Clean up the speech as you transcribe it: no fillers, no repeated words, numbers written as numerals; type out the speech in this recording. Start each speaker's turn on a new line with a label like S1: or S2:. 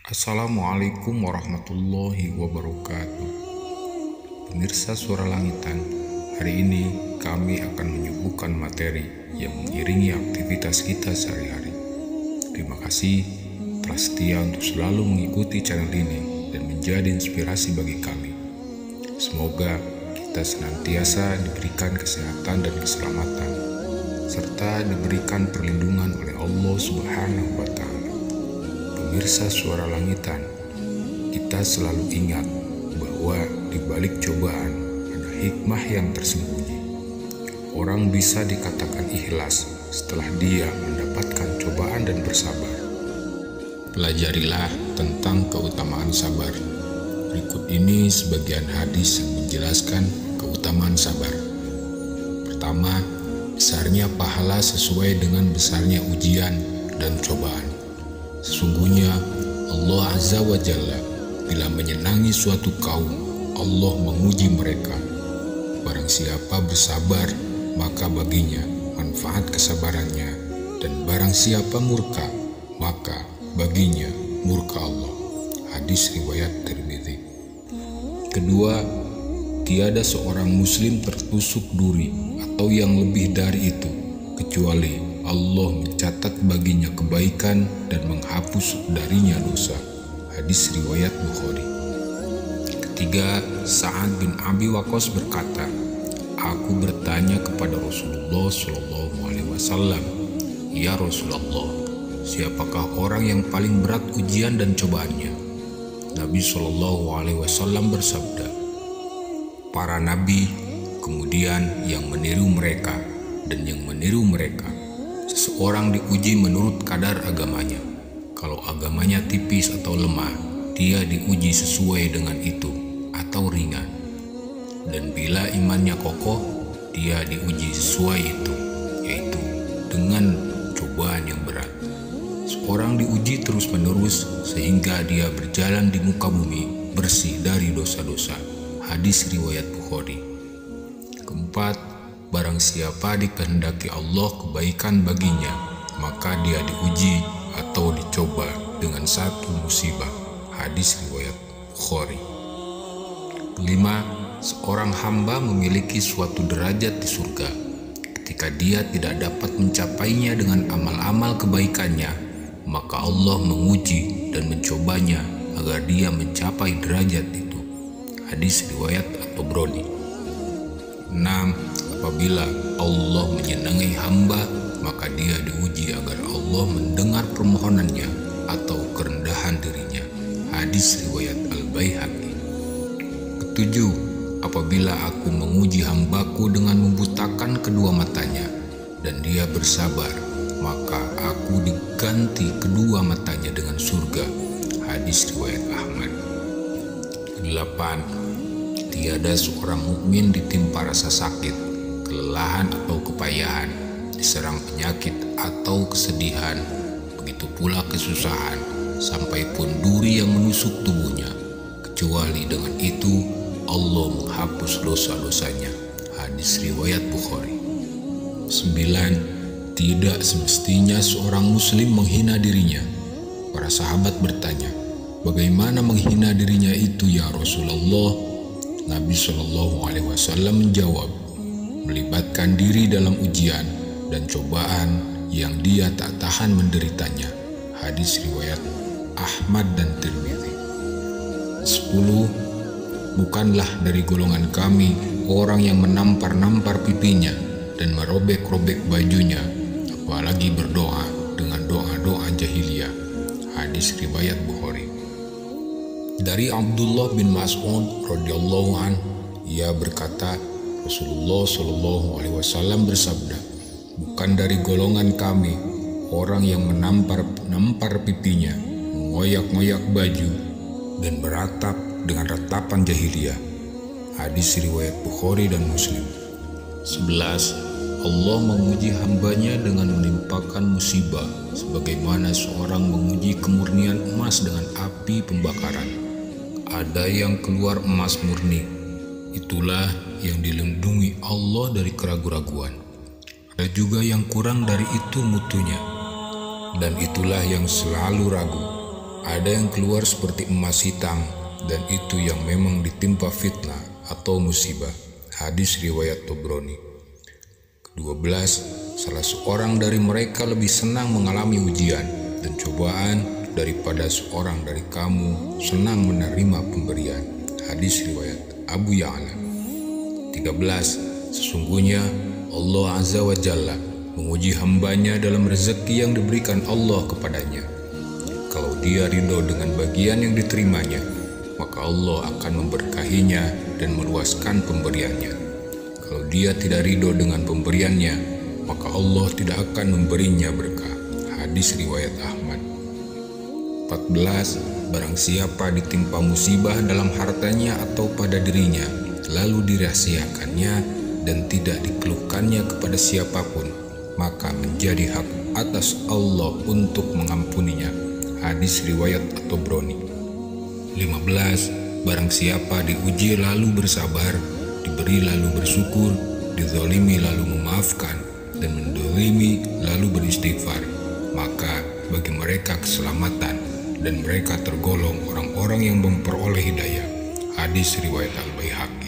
S1: Assalamualaikum warahmatullahi wabarakatuh. Pemirsa Suara Langitan, hari ini kami akan menyuguhkan materi yang mengiringi aktivitas kita sehari-hari. Terima kasih telah setia untuk selalu mengikuti channel ini dan menjadi inspirasi bagi kami. Semoga kita senantiasa diberikan kesehatan dan keselamatan, serta diberikan perlindungan oleh Allah Subhanahu wa Ta'ala. Pemirsa Suara Langitan, kita selalu ingat bahwa di balik cobaan ada hikmah yang tersembunyi. Orang bisa dikatakan ikhlas setelah dia mendapatkan cobaan dan bersabar. Pelajarilah tentang keutamaan sabar. Berikut ini sebagian hadis yang menjelaskan keutamaan sabar. Pertama, besarnya pahala sesuai dengan besarnya ujian dan cobaan. Sesungguhnya Allah Azza wa Jalla bila menyenangi suatu kaum, Allah menguji mereka. Barang siapa bersabar, maka baginya manfaat kesabarannya, dan barang siapa murka, maka baginya murka Allah. Hadis riwayat Tirmidzi. Kedua, tiada seorang muslim tertusuk duri atau yang lebih dari itu, kecuali Allah mencatat baginya kebaikan dan menghapus darinya dosa. Hadis riwayat Bukhari. Ketiga, Sa'ad bin Abi Waqqas berkata, aku bertanya kepada Rasulullah SAW, ya Rasulullah, siapakah orang yang paling berat ujian dan cobaannya? Nabi SAW bersabda, para nabi, kemudian yang meniru mereka, dan yang meniru mereka. Seseorang diuji menurut kadar agamanya. Kalau agamanya tipis atau lemah, dia diuji sesuai dengan itu atau ringan. Dan bila imannya kokoh, dia diuji sesuai itu, yaitu dengan cobaan yang berat. Seorang diuji terus-menerus sehingga dia berjalan di muka bumi bersih dari dosa-dosa. Hadis riwayat Bukhari. Keempat, barang siapa dikehendaki Allah kebaikan baginya, maka dia diuji atau dicoba dengan satu musibah. Hadis riwayat Bukhari. Kelima, seorang hamba memiliki suatu derajat di surga. Ketika dia tidak dapat mencapainya dengan amal-amal kebaikannya, maka Allah menguji dan mencobanya agar dia mencapai derajat itu. Hadis riwayat At-Tabrani. 6. Apabila Allah menyenangi hamba, maka dia diuji agar Allah mendengar permohonannya atau kerendahan dirinya. Hadis riwayat Al-Baihaqi. Ketujuh, apabila aku menguji hambaku dengan membutakan kedua matanya, dan dia bersabar, maka aku diganti kedua matanya dengan surga. Hadis riwayat Ahmad. Kedelapan, tiada seorang mukmin ditimpa rasa sakit, kelelahan atau kepayahan, diserang penyakit atau kesedihan, begitu pula kesusahan, sampai pun duri yang menusuk tubuhnya, kecuali dengan itu Allah menghapus dosa-dosanya. Hadis riwayat Bukhari. 9. Tidak semestinya seorang muslim menghina dirinya. Para sahabat bertanya, bagaimana menghina dirinya itu ya Rasulullah? Nabi SAW menjawab, melibatkan diri dalam ujian dan cobaan yang dia tak tahan menderitanya. Hadis riwayat Ahmad dan Tirmidzi. 10. Bukanlah dari golongan kami orang yang menampar-nampar pipinya dan merobek-robek bajunya, apalagi berdoa dengan doa-doa jahiliyah. Hadis riwayat Bukhari. Dari Abdullah bin Mas'ud radhiyallahu an, ia berkata, Rasulullah SAW bersabda, bukan dari golongan kami orang yang menampar pipinya, mengoyak-ngoyak baju, dan beratap dengan ratapan jahiliyah. Hadis riwayat Bukhari dan Muslim. 11. Allah menguji hambanya dengan menimpakan musibah, sebagaimana seorang menguji kemurnian emas dengan api pembakaran. Ada yang keluar emas murni, itulah yang dilindungi Allah dari keraguan-raguan. Ada juga yang kurang dari itu mutunya, dan itulah yang selalu ragu. Ada yang keluar seperti emas hitam, dan itu yang memang ditimpa fitnah atau musibah. Hadis riwayat Tabrani. Ke-12, salah seorang dari mereka lebih senang mengalami ujian dan cobaan daripada seorang dari kamu senang menerima pemberian. Hadis riwayat Abu Ya'la. 13, sesungguhnya Allah Azza wa Jalla menguji hambanya dalam rezeki yang diberikan Allah kepadanya. Kalau dia ridho dengan bagian yang diterimanya, maka Allah akan memberkahinya dan meluaskan pemberiannya. Kalau dia tidak ridho dengan pemberiannya, maka Allah tidak akan memberinya berkah. Hadis riwayat Ahmad. 14, barang siapa ditimpa musibah dalam hartanya atau pada dirinya, lalu dirahasiakannya dan tidak dikeluhkannya kepada siapapun, maka menjadi hak atas Allah untuk mengampuninya. Hadis riwayat At-Tabrani. 15, barang siapa diuji lalu bersabar, diberi lalu bersyukur, dizalimi lalu memaafkan, dan mendolimi lalu beristighfar, maka bagi mereka keselamatan dan mereka tergolong orang-orang yang memperoleh hidayah. Hadis riwayat Al-Baihaqi.